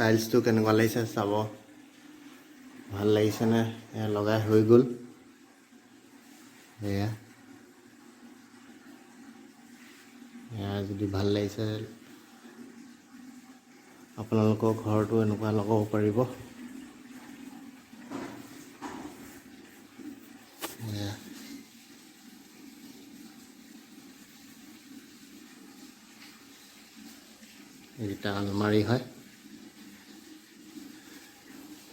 টাইলছটো কেনেকুৱা লাগিছে চাব ভাল লাগিছে নে লগাই হৈ গ'ল এয়া যদি ভাল লাগিছে আপোনালোকৰ ঘৰটো এনেকুৱা লগাব পাৰিব এটা আলমাৰি হয়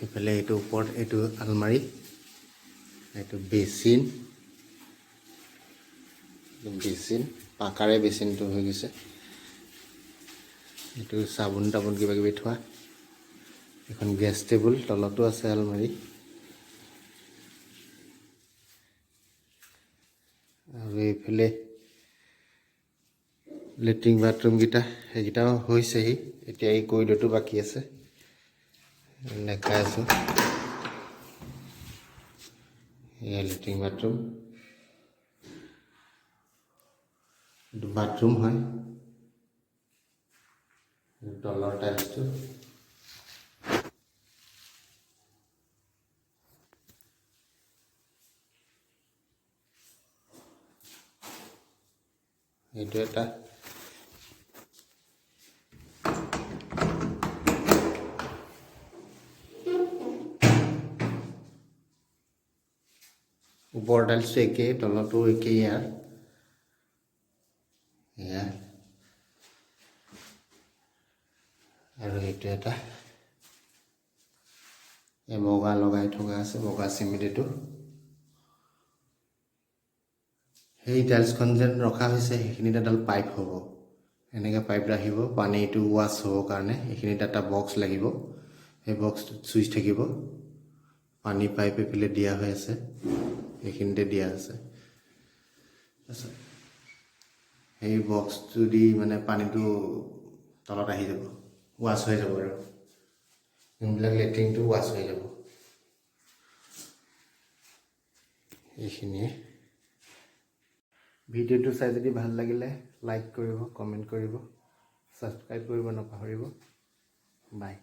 ইফালে এইটো ওপৰত এইটো আলমাৰি এইটো বেচিন পাকাৰে বেচিনটো হৈ গৈছে এইটো চাবোন তাবোন কিবা কিবি থোৱা এখন গেছ টেবুল তলতো আছে আলমাৰি আৰু এইফালে লেট্ৰিন বাথৰুম সেইকেইটাও হৈছেহি এতিয়া এই কৰিডৰটো বাকী আছে দেখাই আছোঁ এয়া লেট্ৰিন বাথৰুম হয় তলৰ টাইলছটো এইটো এটা ওপৰ টাইলছটো একেই তলতো একেই ইয়াৰ আৰু এইটো এটা বগা লগাই থকা আছে বগা চিমেণ্ট এইটো সেই টাইলছখন যেন ৰখা হৈছে সেইখিনিত এডাল পাইপ হ'ব এনেকৈ পাইপ ৰাখিব পানীটো ৱাছ হ'বৰ কাৰণে এইখিনিত এটা বক্স লাগিব সেই বক্সটোত চুইচ থাকিব পানী পাইপ এফালে দিয়া হৈ আছে এইখিনিতে দিয়া আছে সেই বক্সটো দি মানে পানীটো তলত আহি যাব ৱাছ হৈ যাব আৰু যোনবিলাক লেট্ৰিনটো ৱাছ হৈ যাব এইখিনিয়ে ভিডিঅ'টো চাই যদি ভাল লাগিলে লাইক কৰিব কমেণ্ট কৰিব ছাবস্ক্ৰাইব কৰিব নাপাহৰিব বাই